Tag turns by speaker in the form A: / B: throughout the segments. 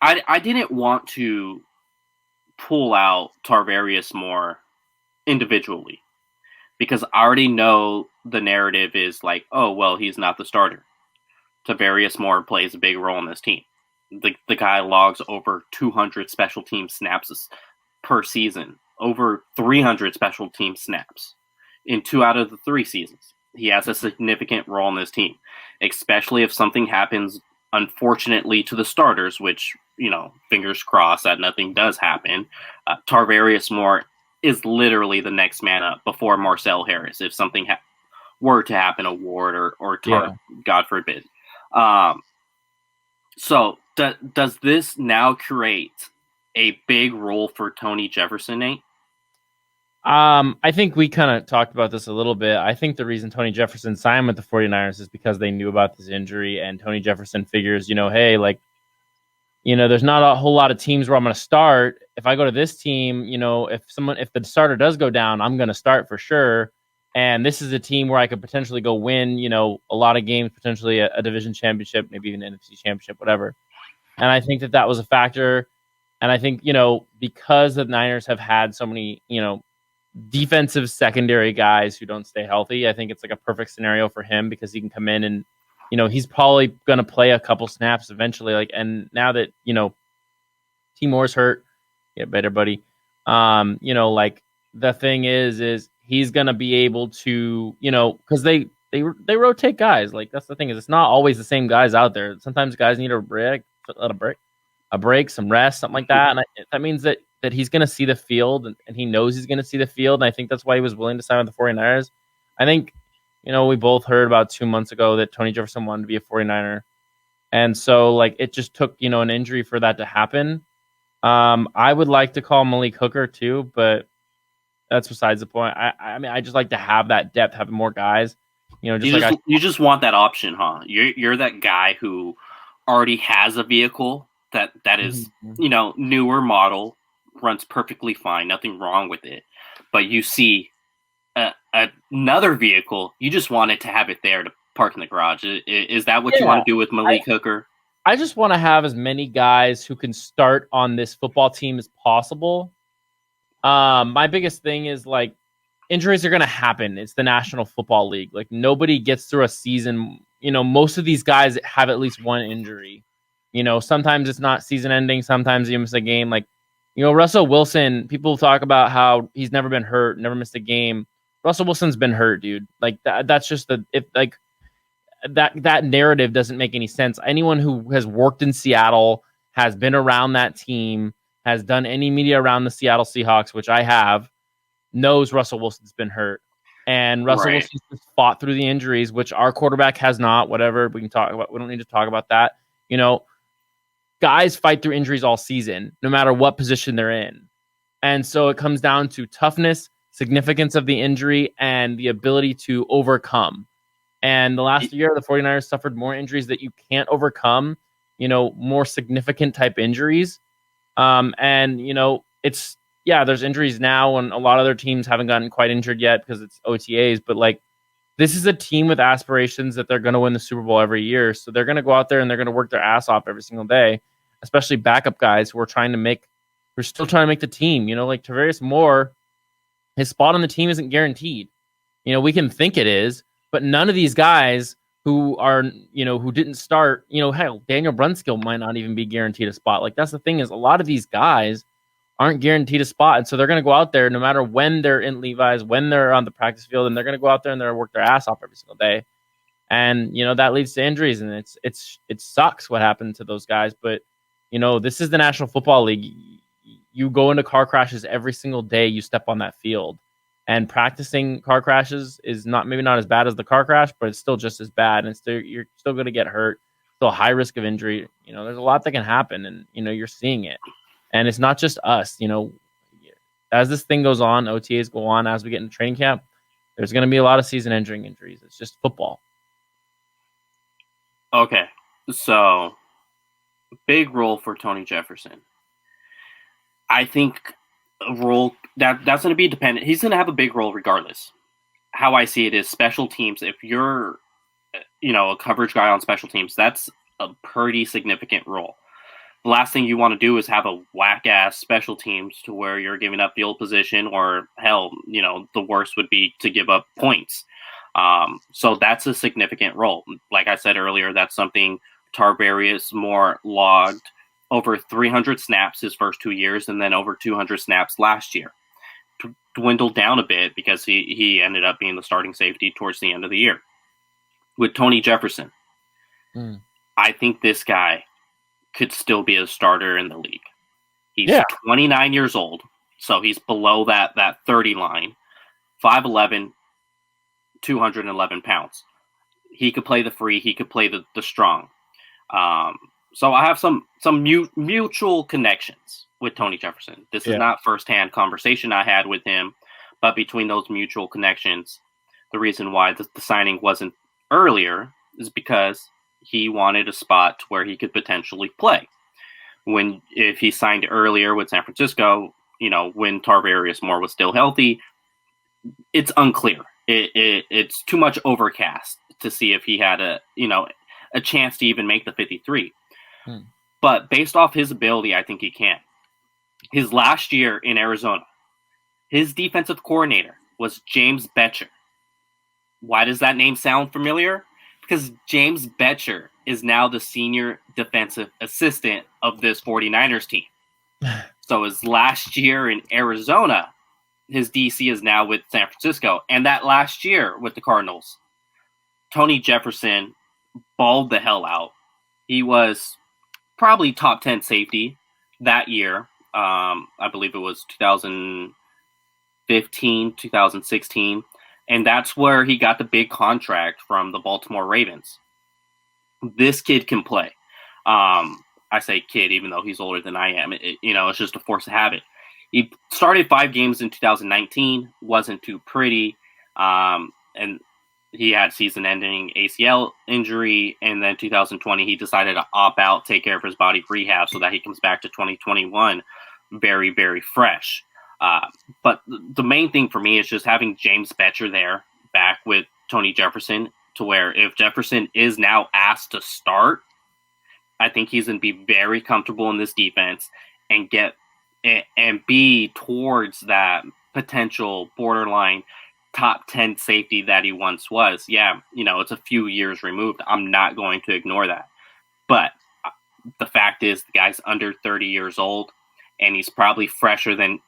A: I didn't want to pull out Tarvarius Moore individually because I already know the narrative is like, oh, well, he's not the starter. Tarvarius Moore plays a big role in this team. The guy logs over 200 special team snaps per season, over 300 special team snaps in 2 out of the 3 seasons. He has a significant role in this team, especially if something happens, unfortunately, to the starters, which, fingers crossed that nothing does happen. Tarvarius Moore is literally the next man up before Marcel Harris if something were to happen, a Ward or God forbid. So does this now create a big role for Tony Jefferson, Nate?
B: I think we kind of talked about this a little bit. I think the reason Tony Jefferson signed with the 49ers is because they knew about this injury, and Tony Jefferson figures, hey, there's not a whole lot of teams where I'm going to start. If I go to this team, if the starter does go down, I'm going to start for sure. And this is a team where I could potentially go win, a lot of games, potentially a division championship, maybe even an NFC championship, whatever. And I think that was a factor. And I think, because the Niners have had so many, defensive secondary guys who don't stay healthy, I think it's like a perfect scenario for him because he can come in and, he's probably going to play a couple snaps eventually. And now that, T. Moore's hurt, get better, buddy. The thing is he's going to be able to, because they rotate guys. That's the thing is it's not always the same guys out there. Sometimes guys need a break, some rest, something like that. And that means that he's going to see the field and he knows he's going to see the field. And I think that's why he was willing to sign with the 49ers. I think, we both heard about 2 months ago that Tony Jefferson wanted to be a 49er. And so it just took, an injury for that to happen. I would like to call Malik Hooker too, but that's besides the point. I mean, I just like to have that depth, having more guys. You
A: just want that option, huh? You're that guy who already has a vehicle that is, newer model, runs perfectly fine, nothing wrong with it. But you see another vehicle, you just wanted to have it there to park in the garage. Is that what you want to do with Malik Hooker?
B: I just want to have as many guys who can start on this football team as possible. My biggest thing is injuries are going to happen. It's the National Football League. Nobody gets through a season. Most of these guys have at least one injury. Sometimes it's not season ending. Sometimes you miss a game. Russell Wilson, people talk about how he's never been hurt, never missed a game. Russell Wilson's been hurt, dude. That's just that narrative doesn't make any sense. Anyone who has worked in Seattle, has been around that team, has done any media around the Seattle Seahawks, which I have, knows Russell Wilson's been hurt. And Russell Wilson just fought through the injuries, which our quarterback has not. Whatever we can talk about, we don't need to talk about that. Guys fight through injuries all season, no matter what position they're in. And so it comes down to toughness, significance of the injury, and the ability to overcome. And the last year, the 49ers suffered more injuries that you can't overcome, more significant type injuries. There's injuries now, and a lot of their teams haven't gotten quite injured yet because it's OTAs. But this is a team with aspirations that they're going to win the Super Bowl every year. So they're going to go out there and they're going to work their ass off every single day, especially backup guys who are still trying to make the team. Tarvarius Moore, his spot on the team isn't guaranteed. We can think it is, but none of these guys who are, who didn't start, hell, Daniel Brunskill might not even be guaranteed a spot. That's the thing is a lot of these guys aren't guaranteed a spot. And so they're going to go out there no matter when they're in Levi's, when they're on the practice field, and they're going to go out there and they're going to work their ass off every single day. And, that leads to injuries, and it sucks what happened to those guys. But, this is the National Football League. You go into car crashes every single day you step on that field. And practicing car crashes is maybe not as bad as the car crash, but it's still just as bad. And you're still going to get hurt. Still high risk of injury. There's a lot that can happen, and you're seeing it. And it's not just us. As this thing goes on, OTAs go on, as we get into training camp, there's going to be a lot of season-ending injuries. It's just football.
A: Okay, so big role for Tony Jefferson. I think a role that's going to be dependent. He's going to have a big role regardless. How I see it is special teams. If you're, a coverage guy on special teams, that's a pretty significant role. the last thing you want to do is have a whack-ass special teams to where you're giving up field position, or hell, the worst would be to give up points. So that's a significant role. Like I said earlier, that's something Tarvarius Moore logged over 300 snaps his first 2 years, and then over 200 snaps last year. Dwindled down a bit because he ended up being the starting safety towards the end of the year. With Tony Jefferson, I think this guy could still be a starter in the league. He's 29 years old, so he's below that 30 line, 5'11", 211 pounds. He could play the free, he could play the strong. So I have some mutual connections with Tony Jefferson. This is not firsthand conversation I had with him, but between those mutual connections, the reason why the signing wasn't earlier is because he wanted a spot where he could potentially play. If he signed earlier with San Francisco, when Tarvarius Moore was still healthy, it's unclear. It's too much overcast to see if he had a chance to even make the 53. But based off his ability, I think he can. His last year in Arizona, his defensive coordinator was James Bettcher. Why does that name sound familiar? Because James Bettcher is now the senior defensive assistant of this 49ers team. So his last year in Arizona, his DC is now with San Francisco. And that last year with the Cardinals, Tony Jefferson balled the hell out. He was probably top 10 safety that year. I believe it was 2015, 2016. And that's where he got the big contract from the Baltimore Ravens. This kid can play. I say kid, even though he's older than I am. It's just a force of habit. He started 5 games in 2019, wasn't too pretty. And he had season-ending ACL injury. And then 2020, he decided to opt out, take care of his body, rehab, so that he comes back to 2021 very, very fresh. But the main thing for me is just having James Bettcher there back with Tony Jefferson, to where if Jefferson is now asked to start, I think he's going to be very comfortable in this defense and be towards that potential borderline top 10 safety that he once was. Yeah, it's a few years removed. I'm not going to ignore that. But the fact is, the guy's under 30 years old, and he's probably fresher than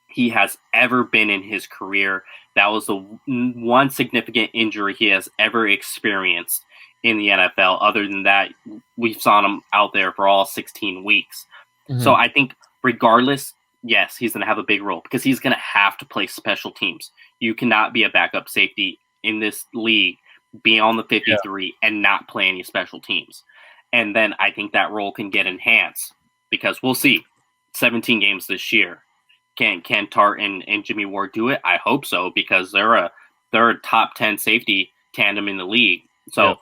A: he has ever been in his career. That was the one significant injury he has ever experienced in the NFL. Other than that, we've saw him out there for all 16 weeks. Mm-hmm. So I think regardless, yes, he's going to have a big role because he's going to have to play special teams. You cannot be a backup safety in this league, be on the 53 and not play any special teams. And then I think that role can get enhanced because we'll see 17 games this year. Can Tart and Jimmy Ward do it? I hope so, because they're a top 10 safety tandem in the league. So